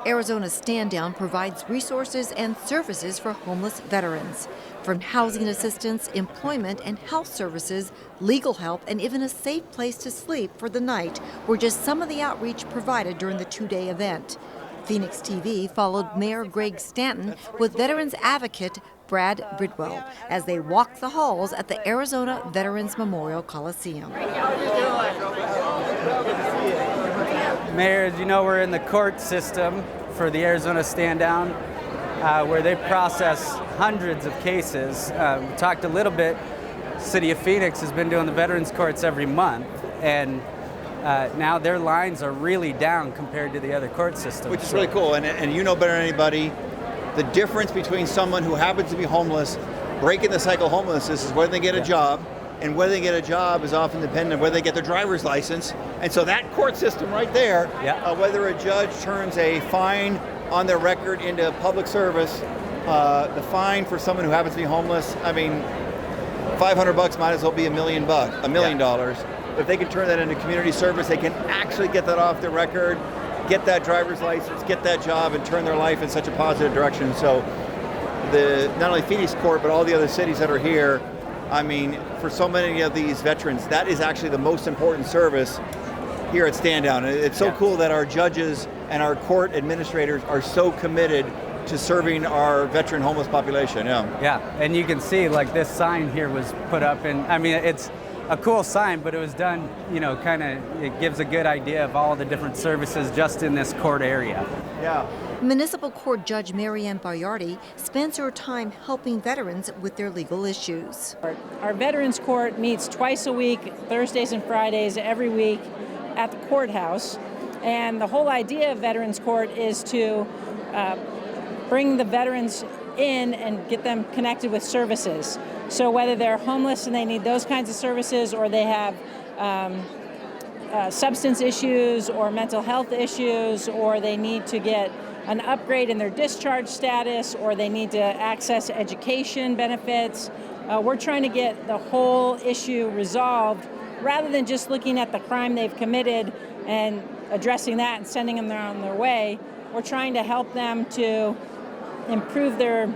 Arizona's Stand Down provides resources and services for homeless veterans. From housing assistance, employment and health services, legal help, and even a safe place to sleep for the night were just some of the outreach provided during the two-day event. Phoenix TV followed Mayor Greg Stanton with veterans advocate Brad Bridwell as they walked the halls at the Arizona Veterans Memorial Coliseum. Mayor, as you know, we're in the court system for the Arizona Stand Down, where they process hundreds of cases. We talked a little bit, City of Phoenix has been doing the veterans courts every month, and now their lines are really down compared to the other court systems. Which is really cool, and you know better than anybody, the difference between someone who happens to be homeless, breaking the cycle of homelessness, is whether they get a job, and whether they get a job is often dependent on whether they get their driver's license. And so that court system right there, whether a judge turns a fine on their record into public service, the fine for someone who happens to be homeless, I mean, $500 might as well be $1 million. If they can turn that into community service, they can actually get that off their record, get that driver's license, get that job, and turn their life in such a positive direction. So not only Phoenix Court, but all the other cities that are here, I mean, for so many of these veterans, that is actually the most important service here at Stand Down. It's so cool that our judges and our court administrators are so committed to serving our veteran homeless population. Yeah, and you can see, like, this sign here was put up, and I mean, it's a cool sign, but it was done, you know, it gives a good idea of all the different services just in this court area. Yeah. Municipal Court Judge Marianne Bayardi spends her time helping veterans with their legal issues. Our Veterans Court meets twice a week, Thursdays and Fridays, every week at the courthouse. And the whole idea of Veterans Court is to bring the veterans in and get them connected with services. So whether they're homeless and they need those kinds of services, or they have substance issues or mental health issues, or they need to get an upgrade in their discharge status, or they need to access education benefits. We're trying to get the whole issue resolved rather than just looking at the crime they've committed and addressing that and sending them on their way. We're trying to help them to improve their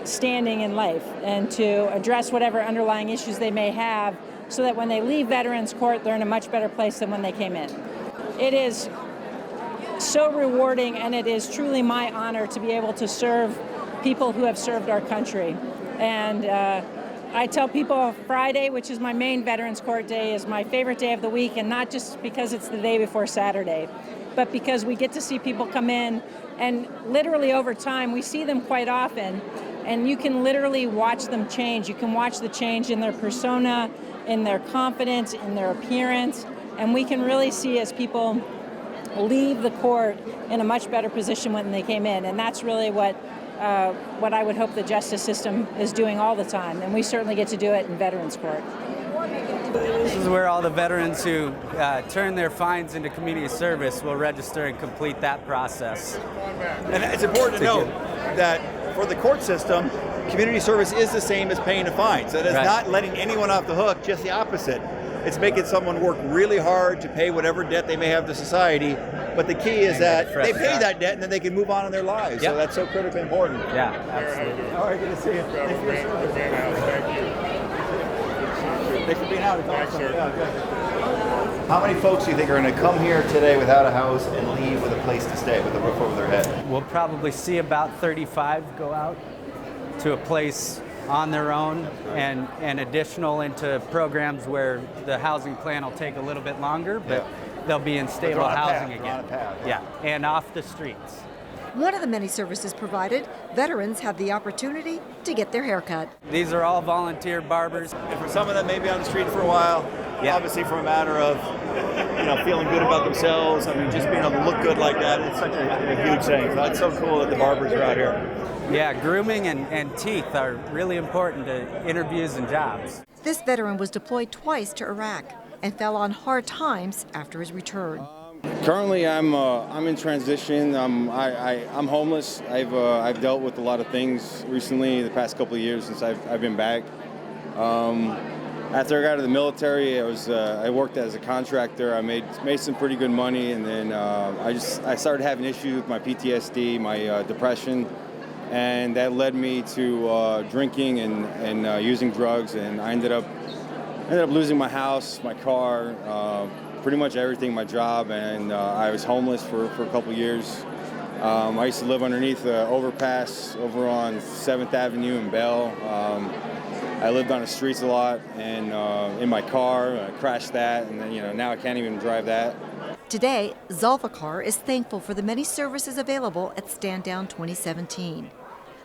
standing in life and to address whatever underlying issues they may have, so that when they leave Veterans Court, they're in a much better place than when they came in. It is so rewarding, and it is truly my honor to be able to serve people who have served our country. And I tell people Friday, which is my main Veterans Court day, is my favorite day of the week, and not just because it's the day before Saturday, but because we get to see people come in, and literally over time, we see them quite often, and you can literally watch them change. You can watch the change in their persona, in their confidence, in their appearance, and we can really see as people leave the court in a much better position when they came in, and that's really what I would hope the justice system is doing all the time, and we certainly get to do it in Veterans Court. This is where all the veterans who turn their fines into community service will register and complete that process. And it's important to note that for the court system, community service is the same as paying a fine. So it's not letting anyone off the hook, just the opposite. It's making someone work really hard to pay whatever debt they may have to society. But the key is that they pay that debt and then they can move on in their lives. So that's so critically important. Yeah, absolutely. All right, good to see you. Thanks for your service. Thanks for being out. It's awesome. Yeah, good. How many folks do you think are going to come here today without a house and leave with a place to stay, with a roof over their head? We'll probably see about 35 go out to a place on their own, and additional into programs where the housing plan will take a little bit longer, but they'll be in stable housing again. Yeah, and off the streets. One of the many services provided, veterans have the opportunity to get their hair cut. These are all volunteer barbers. And for some of them, maybe on the street for a while, obviously from a matter of feeling good about themselves. I mean, just being able to look good like that, it's such a huge thing. So it's so cool that the barbers are out here. Yeah, grooming and teeth are really important to interviews and jobs. This veteran was deployed twice to Iraq and fell on hard times after his return. Currently, I'm in transition. I'm homeless. I've dealt with a lot of things recently, the past couple of years since I've been back. After I got out of the military, I worked as a contractor. I made some pretty good money, and then I started having issues with my PTSD, my depression, and that led me to drinking and using drugs. And I ended up losing my house, my car, pretty much everything, my job, and I was homeless for a couple years. I used to live underneath the overpass over on 7th Avenue in Bell. I lived on the streets a lot, and in my car, I crashed that, and then, now I can't even drive that. Today, Zulfikar is thankful for the many services available at Stand Down 2017.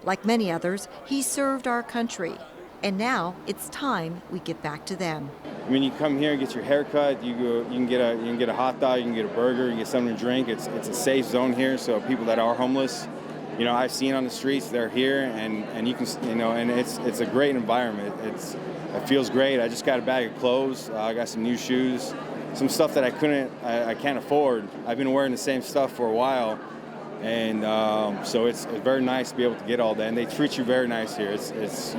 Like many others, he served our country, and now it's time we get back to them. When you come here and get your hair cut, you can get a hot dog, you can get a burger, you can get something to drink. It's a safe zone here, so people that are homeless, I've seen on the streets, they're here, and you can, and it's a great environment. It feels great. I just got a bag of clothes. I got some new shoes, some stuff that I can't afford. I've been wearing the same stuff for a while, and so it's very nice to be able to get all that. And they treat you very nice here. It was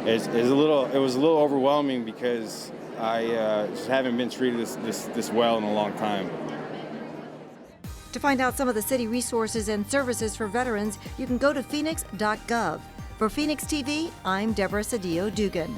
a little overwhelming because I just haven't been treated this well in a long time. To find out some of the city resources and services for veterans, you can go to phoenix.gov. For Phoenix TV, I'm Deborah Cedillo Dugan.